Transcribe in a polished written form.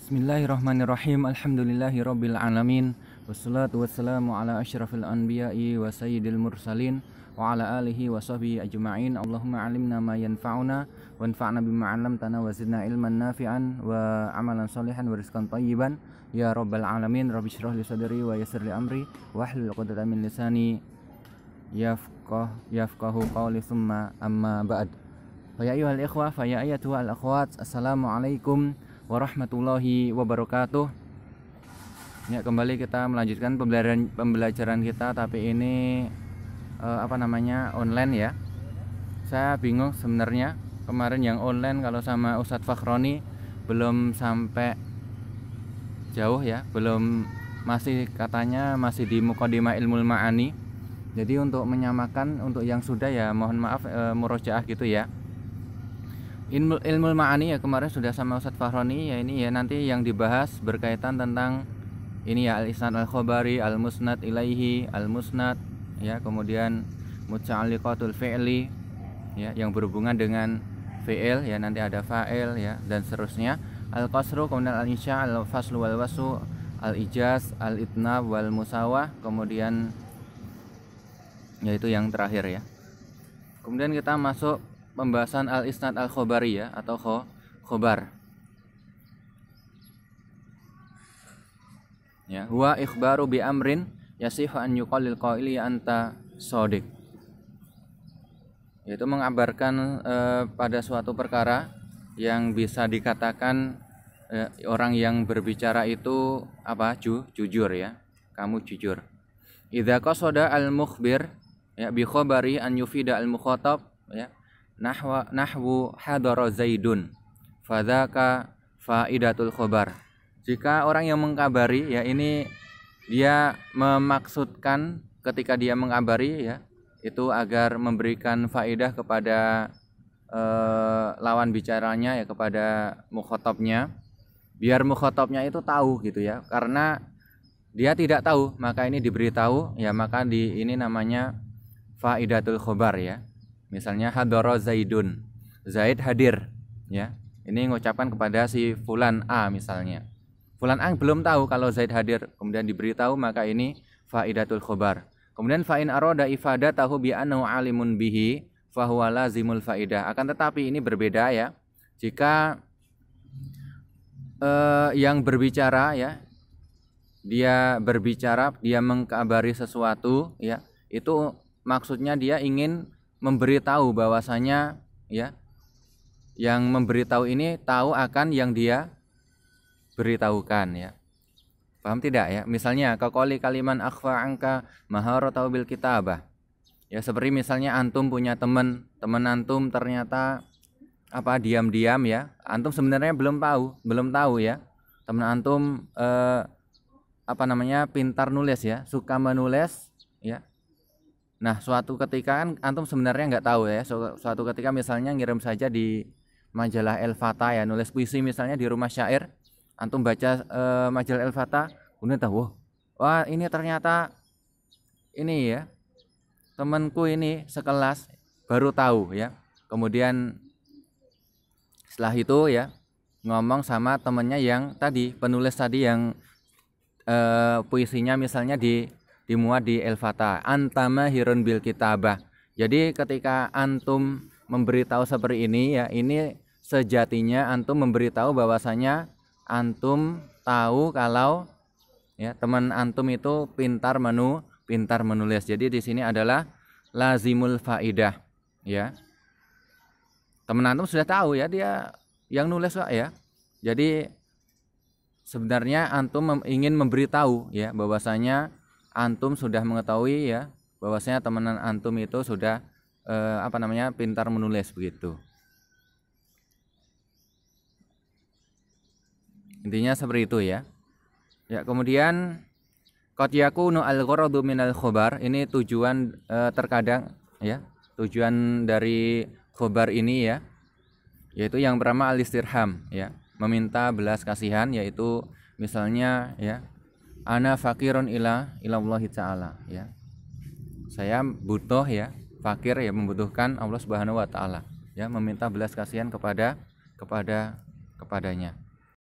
Bismillahirrahmanirrahim. Alhamdulillahirabbil alamin. Wassalatu wassalamu ala asyrafil anbiya'i wa sayyidil mursalin wa ala alihi wa sahbihi ajma'in. Allahumma 'allimna ma yanfa'una wanfa'na bima 'allamtana wa zidna ilman nafi'an wa amalan sholihan wa rizqan thayyiban ya rabbal alamin. Rabbi shrah li sadri wa yassir li amri wahlul 'uqdatam min lisani yafqahu qawli tsumma amma ba'd. Fa ya ayyuhal ikhwah fa ya ayyatuhal akhwat, assalamualaikum warahmatullahi wabarakatuh. Ya, kembali kita melanjutkan pembelajaran kita, tapi ini online ya. Saya bingung sebenarnya, kemarin yang online kalau sama Ustadz Fakhroni belum sampai jauh ya, masih katanya masih di Muqaddimah Ilmul Ma'ani. Jadi untuk menyamakan, untuk yang sudah ya mohon maaf murojaah gitu ya. Ilmul Ma'ani ya kemarin sudah sama Ustadz Fakhroni ya, ini ya nanti yang dibahas berkaitan tentang ini ya, al-isnad al-khabari, al-musnad ilaihi, al-musnad ya, kemudian muta'alliqatul fi'li ya, yang berhubungan dengan fi'il ya, nanti ada fa'il ya, dan seterusnya, al-qasru, kemudian al-insya, al-faslu wal wasu, al-ijaz, al-itnab wal musawah, kemudian yaitu yang terakhir ya. Kemudian kita masuk pembahasan al-isnad al-khabari ya, atau khobar ya. Huwa ikhbaru bi amrin yasihu an yuqallil qaili anta shadiq, yaitu mengabarkan pada suatu perkara yang bisa dikatakan orang yang berbicara itu apa, jujur ya, kamu jujur. Idza qasada al-mukhbir ya bi khabari an yufida al-mukhatab ya, nahwu hadara zaidun fadzaka faidatul khobar. Jika orang yang mengkabari ya, ini dia memaksudkan ketika dia mengkabari ya, itu agar memberikan faidah kepada lawan bicaranya ya, kepada mukhatabnya, biar mukhatabnya itu tahu gitu ya. Karena dia tidak tahu, maka ini diberitahu ya, maka ini namanya faidatul khobar ya. Misalnya hadara zaidun, Zaid hadir ya, ini mengucapkan kepada si fulan A misalnya. Fulan A belum tahu kalau Zaid hadir, kemudian diberitahu, maka ini faidatul khobar. Kemudian fa'in aroda ifadatahu bi annahu alimun bihi fahuwa lazimul faidah. Akan tetapi ini berbeda ya, jika yang berbicara ya, dia berbicara, dia mengkabari sesuatu ya, itu maksudnya dia ingin memberitahu bahwasanya ya, yang memberitahu ini tahu akan yang dia beritahukan ya. Paham tidak ya? Misalnya kaqali kaliman akhfa angka maharatahu bil kitabah. Ya, seperti misalnya antum punya teman antum ternyata apa, diam-diam ya. Antum sebenarnya belum tahu ya. Teman antum pintar nulis ya, suka menulis ya. Nah, suatu ketika kan antum sebenarnya nggak tahu ya. Suatu ketika misalnya ngirim saja di majalah El Fatah ya, nulis puisi misalnya di rumah syair. Antum baca majalah El Fatah, kemudian tahu, wah ini ternyata ini ya, temanku ini sekelas, baru tahu ya. Kemudian setelah itu ya, ngomong sama temennya yang tadi, penulis tadi yang puisinya misalnya dimuat di El Fatah, antama hirun bil kitabah. Jadi ketika antum memberitahu seperti ini ya, ini sejatinya antum memberitahu bahwasanya antum tahu kalau ya teman antum itu pintar menulis. Jadi di sini adalah lazimul faidah ya. Teman antum sudah tahu ya, dia yang nulis kok ya. Jadi sebenarnya antum ingin memberitahu ya, bahwasanya antum sudah mengetahui ya, bahwasanya teman antum itu sudah pintar menulis begitu. Intinya seperti itu ya. Ya, kemudian qad yakunu al-gharadu minal khobar, ini tujuan terkadang ya, tujuan dari khobar ini ya, yaitu yang pertama al-istirham ya, meminta belas kasihan, yaitu misalnya ya, ana fakirun ilallahi ta'ala ya, saya butuh ya, fakir ya, membutuhkan Allah Subhanahu wa taala ya, meminta belas kasihan kepadanya.